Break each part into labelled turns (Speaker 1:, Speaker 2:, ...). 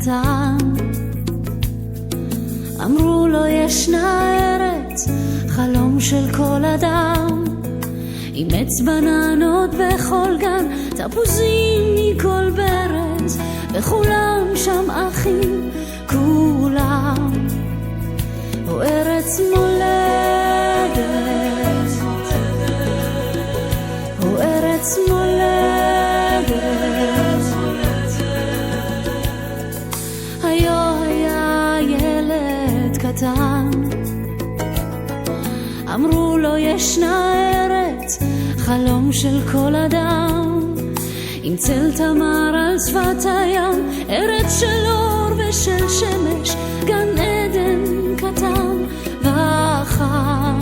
Speaker 1: קטן, אמרו לו ישנה ארץ, חלום של כל אדם, עם עץ בננות בכל גן, תפוזים מכל ברז, וכולם שם אחים, כולם. או ארץ מולדת, או ארץ מולדת, היה ילד קטן, אמרו לו ישנה ארץ, חלום של כל אדם, עם צל תמר על שפת הים, ארץ של אור ושל שמש, גן עדן קטן וחם,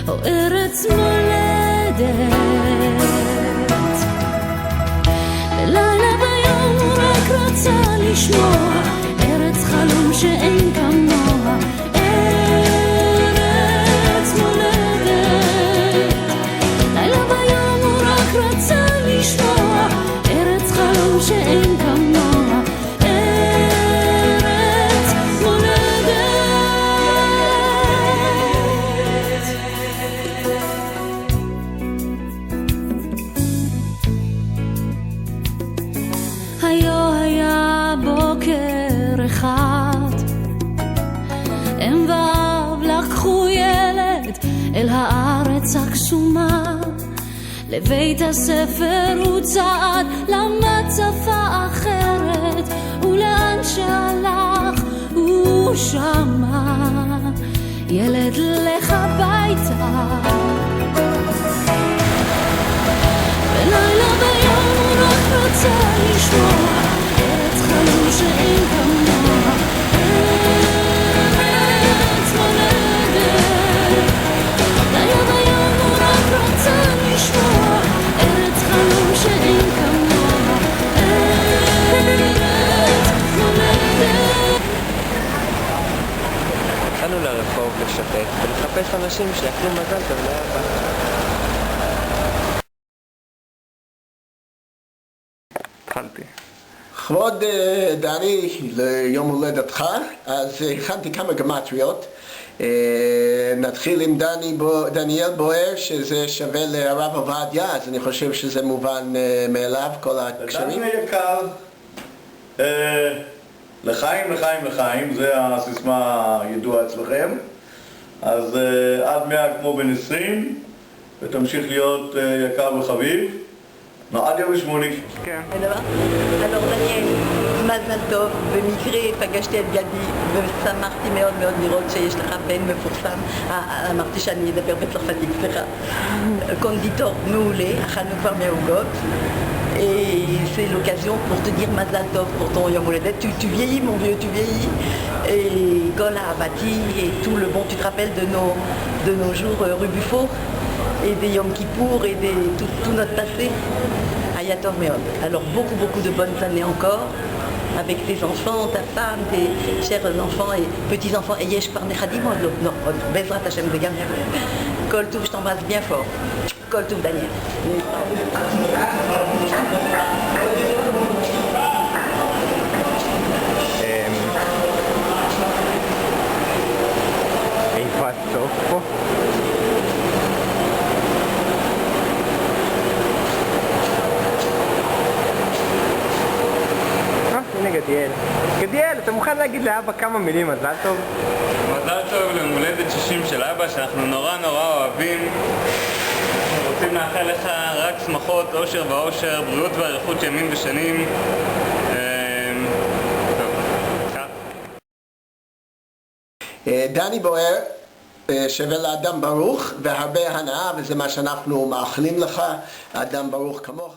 Speaker 1: או ארץ מולדת. בלילה ביום הוא רק רצה לשמוע, ארץ חלום שאין כמוה, ארץ מולדת. לילה ביום הוא רק רצה לשמוע, ארץ חלום שאין כמוה, ארץ מולדת. היה בוקר אחד, אם ואב לקחו ילד אל הארץ הקסומה, לבית הספר הוא צעד, למד שפה אחרת, ולאן שהלך הוא שמע, ילד לך הביתה. בלילה ביום הוא רק רצה לשמוע, ארץ חלום שאין כמוה, ארץ מולדת. לילה ביום הוא רק רצה לשמוע, ארץ חלום שאין כמוה, ארץ מולדת.
Speaker 2: יצאנו לרחוב לשתף ולחפש אנשים שיאכלו מזל טוב לאבא. התחלתי.
Speaker 3: כבוד דני, ליום הולדתך, אז הכנתי כמה גמטריות. נתחיל עם דניאל בוער, שזה שווה לרב עובדיה, אז אני חושב שזה מובן מאליו, כל הקשרים.
Speaker 4: דני יקר, לחיים, לחיים, לחיים, זה הסיסמה הידועה אצלכם. אז עד 100 כמו בן 20, ותמשיך להיות יקר וחביב. עד יום 80.
Speaker 2: כן.
Speaker 5: Alors דניאל, מזל טוב, במקרה פגשתי את גדי ושמחתי מאוד מאוד לראות שיש לך בן מפורסם. אמרתי שאני אדבר בצרפתית, סליחה. קונדיטור מעולה, אכלנו כבר מעוגות. Et c'est l'occasion pour te dire Mazal Tov pour ton Yom Houledet. Tu vieillis mon vieux, tu vieillis. Et Gol Ahabati et tout le bon, tu te rappelles de nos jours rue Buffo et des Yom Kippour et tout notre passé. Hayatov Meod. Alors beaucoup de bonnes années encore avec tes enfants, ta femme, tes chers enfants et petits-enfants. Et Yesh par Nechadim, non, Bezrat Hashem de Gamia. Kol Touv, je t'embrasse bien fort. Kol Touv, Daniel.
Speaker 2: איפה הסוף פה? הנה גדיאל. גדיאל, אתה מוכן להגיד לאבא כמה מילים מזל טוב?
Speaker 6: מזל טוב ליום הולדת 60 של אבא, שאנחנו נורא אוהבים. רוצים לאחל לך רק שמחות, אושר ואושר, בריאות ואריכות ימים ושנים.
Speaker 3: דני בוער, שווה לאדם ברוך והרבה הנאה, וזה מה שאנחנו מאחלים לך, אדם ברוך כמוך.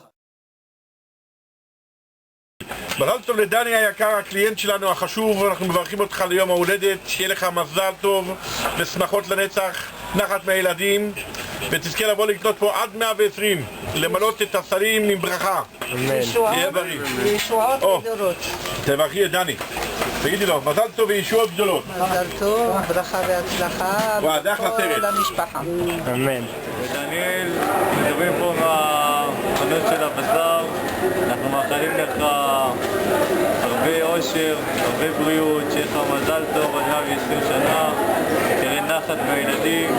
Speaker 4: מזל טוב לדני היקר, הקליינט שלנו החשוב, אנחנו מברכים אותך ליום ההולדת, שיהיה לך מזל טוב, לשמחות לנצח, נחת מהילדים, ותזכה לבוא לקנות פה עד 120, למלות את השרים עם ברכה. תהיה בריא.
Speaker 5: ישועות גדולות.
Speaker 4: תברכי את דני. תגידי לו, מזל טוב וישועות גדולות.
Speaker 5: מזל טוב, ברכה והצלחה לכל המשפחה.
Speaker 2: אמן.
Speaker 6: דניאל, מדברים פה מהחנות של הבשר, אנחנו מאחלים לך הרבה אושר, הרבה בריאות, שיהיה לך מזל טוב עד 120 שנה, תראה נחת מהילדים,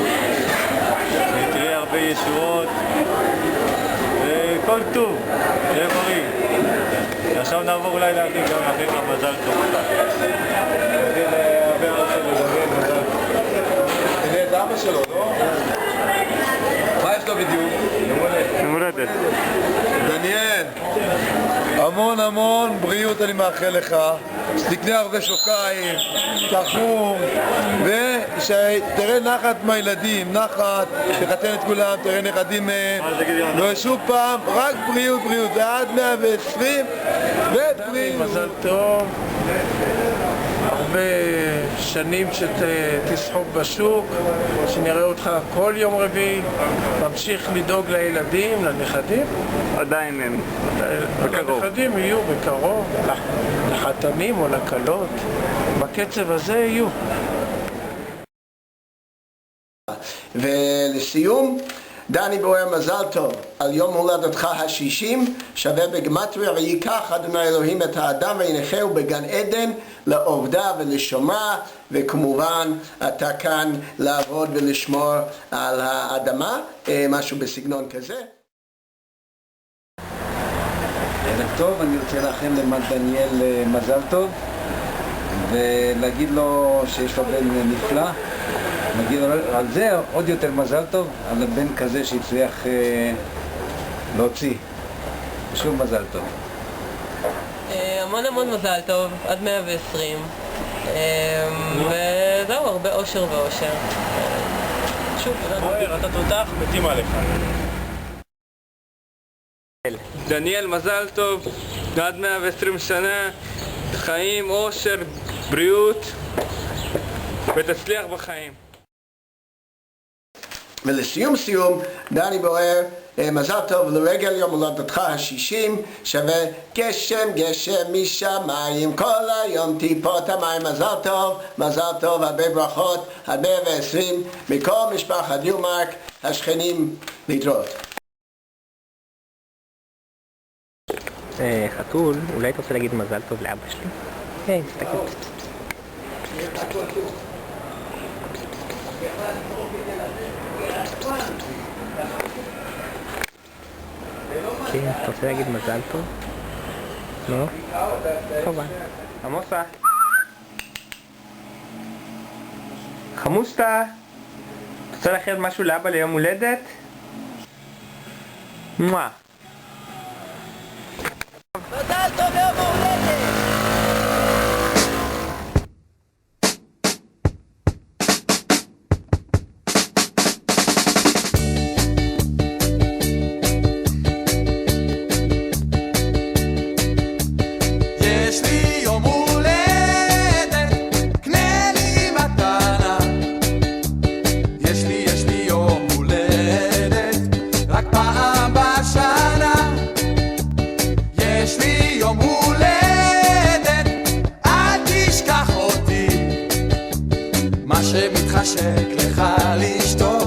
Speaker 6: ותראה הרבה ישועות, וכל טוב, תראה בריא. עכשיו נעבור אולי להגיד גם לאחר לך מזל טוב.
Speaker 7: תראה את אבא שלו, לא? מה יש לו בדיוק?
Speaker 6: יום הולדת.
Speaker 7: דניאל, המון המון בריאות אני מאחל לך, שתקנה הרבה שוקיים, תחום, ושתראה נחת מהילדים, נחת, תחתן את כולם, תראה נכדים מהם, ושוב פעם, רק בריאות, בריאות, ועד 120 ובריאות.
Speaker 2: מזל טוב, הרבה שנים שתשחוק בשוק, שנראה אותך כל יום רביעי, ממשיך לדאוג לילדים, לנכדים.
Speaker 6: עדיין אין. בקרוב.
Speaker 2: הנכדים יהיו בקרוב, לחתנים או לקלות, בקצב הזה יהיו.
Speaker 3: ולסיום, דני בוער מזל טוב על יום הולדתך ה-60, שווה בגמטריה ויקח אדוני אלוהים את האדם וינחהו בגן עדן לעובדה ולשומרה, וכמובן אתה כאן לעבוד ולשמור על האדמה, משהו בסגנון כזה.
Speaker 8: ערב טוב, אני רוצה לאחל למר דניאל מזל טוב ולהגיד לו שיש לו בן נפלא. נגיד על זה עוד יותר מזל טוב, על בן כזה שהצליח להוציא. שוב מזל טוב.
Speaker 9: המון המון מזל טוב, עד 120. וזהו, הרבה אושר ואושר. שוב,
Speaker 6: בוער, אתה תותח, מתים עליך. דניאל, מזל טוב, עד 120 שנה, חיים, אושר, בריאות, ותצליח בחיים.
Speaker 3: ולסיום דני בוער, מזל טוב לרגל יום הולדתך ה-60, שווה גשם גשם משמיים, כל היום טיפות המים. מזל טוב, הרבה ברכות, עד 120 מכל משפחת ניומרק, השכנים, להתראות.
Speaker 2: חתול, אולי אתה רוצה להגיד מזל טוב לאבא שלי? כן, תסתכל. כן, אתה רוצה להגיד מזל טוב? לא? טובה. עמוסה. חמוסטה. אתה רוצה לאחל משהו לאבא ליום הולדת? מואה.
Speaker 5: מזל טוב ליום ההולדת!
Speaker 10: יש לי יום הולדת, קנה לי מתנה. יש לי יום הולדת, רק פעם בשנה. יש לי יום הולדת, אל תשכח אותי. מה שמתחשק לך לשתות